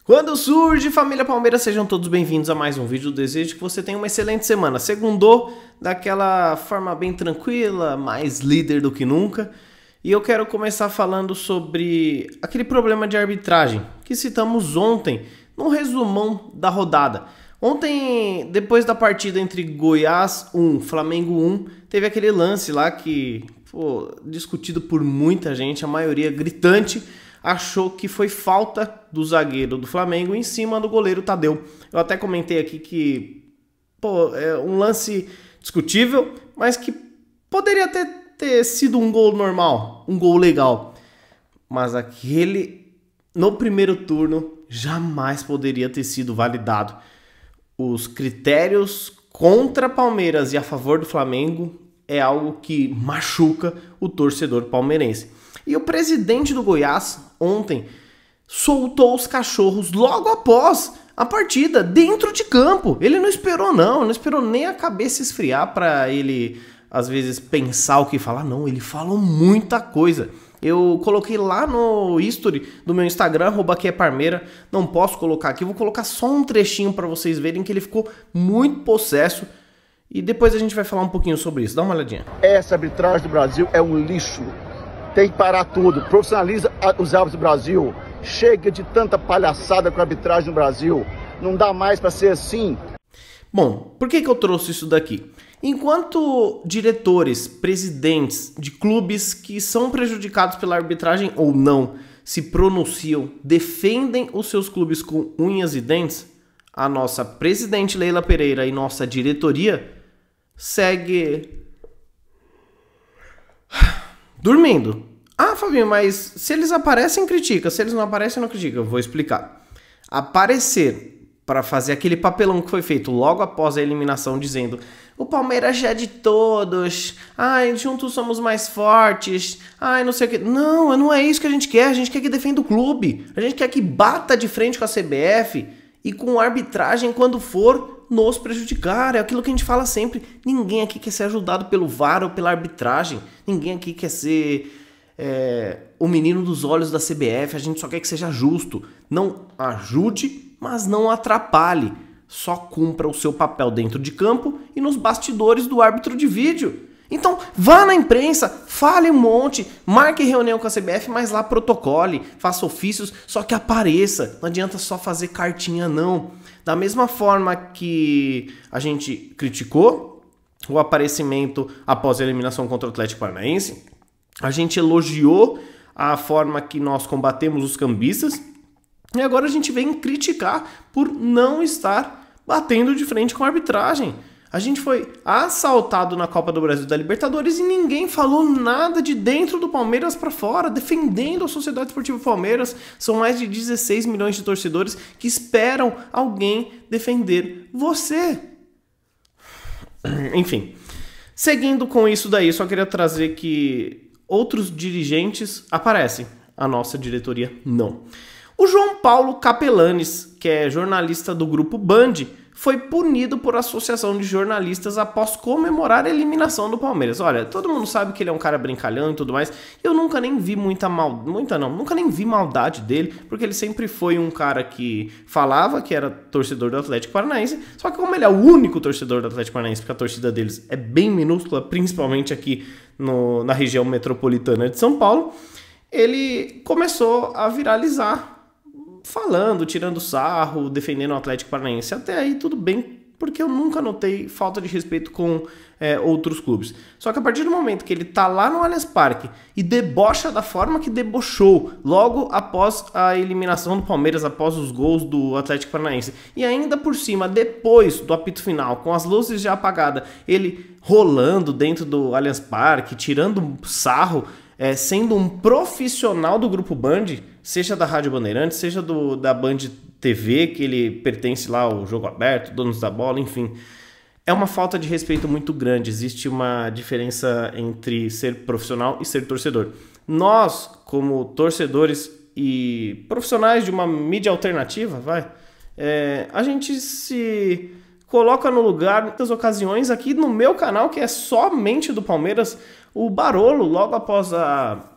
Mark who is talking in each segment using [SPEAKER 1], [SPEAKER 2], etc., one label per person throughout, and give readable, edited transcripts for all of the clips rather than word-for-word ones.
[SPEAKER 1] Quando surge, família Palmeiras, sejam todos bem-vindos a mais um vídeo. Desejo que você tenha uma excelente semana. Segundou daquela forma bem tranquila, mais líder do que nunca. E eu quero começar falando sobre aquele problema de arbitragem que citamos ontem, num resumão da rodada. Ontem, depois da partida entre Goiás 1, Flamengo 1, teve aquele lance lá que foi discutido por muita gente, a maioria gritante, achou que foi falta do zagueiro do Flamengo em cima do goleiro Tadeu. Eu até comentei aqui que é um lance discutível, mas que poderia ter sido um gol normal, um gol legal. Mas aquele, no primeiro turno, jamais poderia ter sido validado. Os critérios contra Palmeiras e a favor do Flamengo é algo que machuca o torcedor palmeirense. E o presidente do Goiás, ontem, soltou os cachorros logo após a partida, dentro de campo. Ele não esperou não esperou nem a cabeça esfriar para ele, às vezes, pensar o que falar. Não, ele falou muita coisa. Eu coloquei lá no history do meu Instagram, @QueParmeira. Não posso colocar aqui, vou colocar só um trechinho para vocês verem que ele ficou muito possesso. E depois a gente vai falar um pouquinho sobre isso. Dá uma olhadinha.
[SPEAKER 2] Essa arbitragem do Brasil é um lixo. Tem que parar tudo. Profissionaliza os árbitros do Brasil. Chega de tanta palhaçada com a arbitragem no Brasil. Não dá mais para ser assim.
[SPEAKER 1] Bom, por que eu trouxe isso daqui? Enquanto diretores, presidentes de clubes que são prejudicados pela arbitragem ou não se pronunciam, defendem os seus clubes com unhas e dentes, a nossa presidente Leila Pereira e nossa diretoria segue dormindo. Ah, Fabinho, mas se eles aparecem, critica. Se eles não aparecem, não critica. Eu vou explicar. Aparecer para fazer aquele papelão que foi feito logo após a eliminação, dizendo: o Palmeiras já é de todos. Ai, juntos somos mais fortes. Ai, não sei o que. Não é isso que a gente quer. A gente quer que defenda o clube. A gente quer que bata de frente com a CBF e com a arbitragem quando for nos prejudicar. É aquilo que a gente fala sempre. Ninguém aqui quer ser ajudado pelo VAR ou pela arbitragem. Ninguém aqui quer ser o menino dos olhos da CBF. A gente só quer que seja justo. Não ajude, mas não atrapalhe. Só cumpra o seu papel dentro de campo e nos bastidores do árbitro de vídeo. Então vá na imprensa, fale um monte, marque reunião com a CBF, mas lá protocole, faça ofícios, só que apareça. Não adianta só fazer cartinha não. Da mesma forma que a gente criticou o aparecimento após a eliminação contra o Atlético Paranaense, a gente elogiou a forma que nós combatemos os cambistas e agora a gente vem criticar por não estar batendo de frente com a arbitragem. A gente foi assaltado na Copa do Brasil da Libertadores e ninguém falou nada de dentro do Palmeiras para fora, defendendo a Sociedade Esportiva Palmeiras. São mais de 16 milhões de torcedores que esperam alguém defender você. Enfim, seguindo com isso daí, só queria trazer que outros dirigentes aparecem, a nossa diretoria não. O João Paulo Capelanes, que é jornalista do grupo Band, foi punido por associação de jornalistas após comemorar a eliminação do Palmeiras. Olha, todo mundo sabe que ele é um cara brincalhão e tudo mais. Eu nunca nem vi nunca nem vi maldade dele, porque ele sempre foi um cara que falava que era torcedor do Atlético Paranaense, só que como ele é o único torcedor do Atlético Paranaense, porque a torcida deles é bem minúscula, principalmente aqui na região metropolitana de São Paulo, ele começou a viralizar, falando, tirando sarro, defendendo o Atlético Paranaense. Até aí tudo bem, porque eu nunca notei falta de respeito com outros clubes. Só que a partir do momento que ele tá lá no Allianz Parque e debocha da forma que debochou logo após a eliminação do Palmeiras, após os gols do Atlético Paranaense, e ainda por cima, depois do apito final, com as luzes já apagadas, ele rolando dentro do Allianz Parque, tirando sarro, sendo um profissional do Grupo Band, seja da Rádio Bandeirantes, seja da Band TV, que ele pertence lá ao Jogo Aberto, Donos da Bola, enfim. É uma falta de respeito muito grande. Existe uma diferença entre ser profissional e ser torcedor. Nós, como torcedores e profissionais de uma mídia alternativa, a gente se coloca no lugar, em muitas ocasiões, aqui no meu canal, que é somente do Palmeiras, o Barolo, logo após a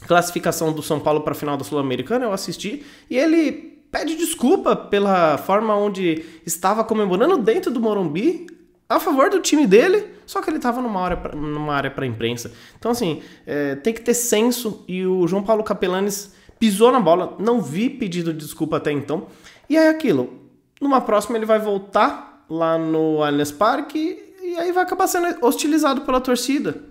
[SPEAKER 1] classificação do São Paulo para a final da Sul-Americana, eu assisti, e ele pede desculpa pela forma onde estava comemorando dentro do Morumbi a favor do time dele, só que ele estava numa área para imprensa. Então, assim, tem que ter senso, e o João Paulo Capelanes pisou na bola, não vi pedido de desculpa até então, e é aquilo, numa próxima ele vai voltar lá no Allianz Parque, e aí vai acabar sendo hostilizado pela torcida.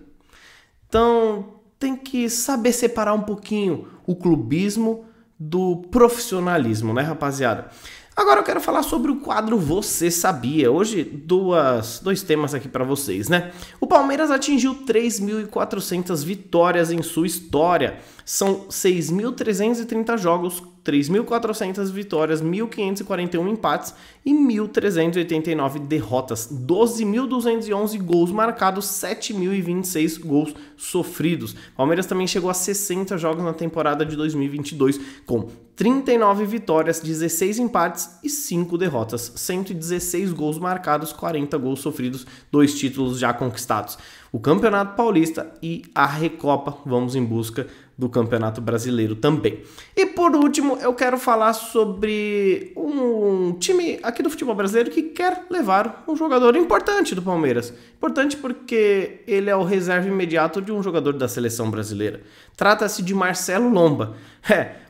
[SPEAKER 1] Então, tem que saber separar um pouquinho o clubismo do profissionalismo, né, rapaziada? Agora eu quero falar sobre o quadro Você Sabia? Hoje, dois temas aqui para vocês, né? O Palmeiras atingiu 3.400 vitórias em sua história. São 6.330 jogos, 3.400 vitórias, 1.541 empates e 1.389 derrotas. 12.211 gols marcados, 7.026 gols sofridos. Palmeiras também chegou a 60 jogos na temporada de 2022, com 39 vitórias, 16 empates e 5 derrotas, 116 gols marcados, 40 gols sofridos, 2 títulos já conquistados. O Campeonato Paulista e a Recopa, vamos em busca do Campeonato Brasileiro também. E por último, eu quero falar sobre um time aqui do futebol brasileiro que quer levar um jogador importante do Palmeiras. Importante porque ele é o reserva imediato de um jogador da seleção brasileira. Trata-se de Marcelo Lomba.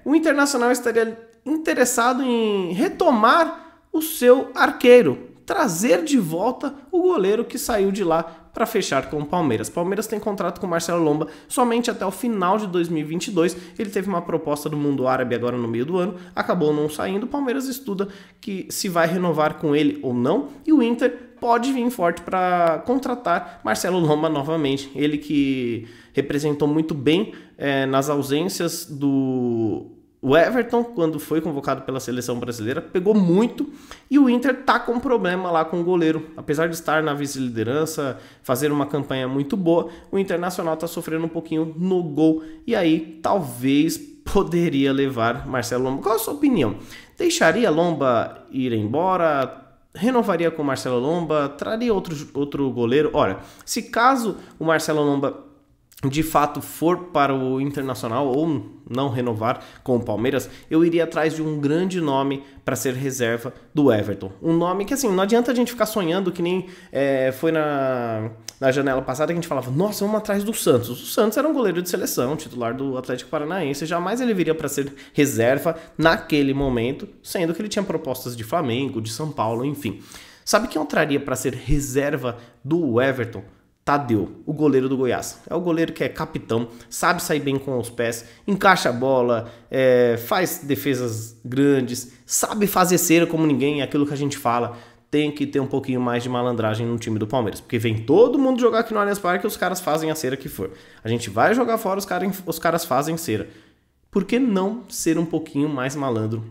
[SPEAKER 1] O Internacional estaria interessado em retomar o seu arqueiro, trazer de volta o goleiro que saiu de lá para fechar com o Palmeiras. Palmeiras tem contrato com o Marcelo Lomba somente até o final de 2022. Ele teve uma proposta do mundo árabe agora no meio do ano, acabou não saindo. O Palmeiras estuda que se vai renovar com ele ou não, e o Inter pode vir forte para contratar Marcelo Lomba novamente. Ele que representou muito bem nas ausências do Everton, quando foi convocado pela seleção brasileira, pegou muito, e o Inter tá com um problema lá com o goleiro. Apesar de estar na vice-liderança, fazer uma campanha muito boa, o Internacional tá sofrendo um pouquinho no gol, e aí talvez poderia levar Marcelo Lomba. Qual a sua opinião? Deixaria Lomba ir embora? Renovaria com Marcelo Lomba? Traria outro goleiro? Olha, se caso o Marcelo Lomba de fato for para o Internacional ou não renovar com o Palmeiras, eu iria atrás de um grande nome para ser reserva do Everton. Um nome que, assim, não adianta a gente ficar sonhando que nem foi na janela passada que a gente falava, nossa, vamos atrás do Santos. O Santos era um goleiro de seleção, titular do Atlético Paranaense, jamais ele viria para ser reserva naquele momento, sendo que ele tinha propostas de Flamengo, de São Paulo, enfim. Sabe quem eu traria para ser reserva do Everton? Tadeu, o goleiro do Goiás. É o goleiro que é capitão, sabe sair bem com os pés, encaixa a bola, faz defesas grandes, sabe fazer cera como ninguém, é aquilo que a gente fala. Tem que ter um pouquinho mais de malandragem no time do Palmeiras, porque vem todo mundo jogar aqui no Allianz Parque e os caras fazem a cera que for. A gente vai jogar fora, os caras fazem cera. Por que não ser um pouquinho mais malandro?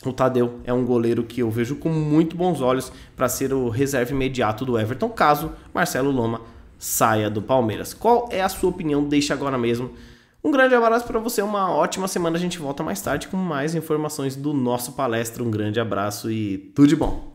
[SPEAKER 1] O Tadeu é um goleiro que eu vejo com muito bons olhos para ser o reserva imediato do Everton, caso Marcelo Lomba saia do Palmeiras. Qual é a sua opinião? Deixa agora mesmo. Um grande abraço para você, uma ótima semana. A gente volta mais tarde com mais informações do nosso palestra. Um grande abraço e tudo de bom.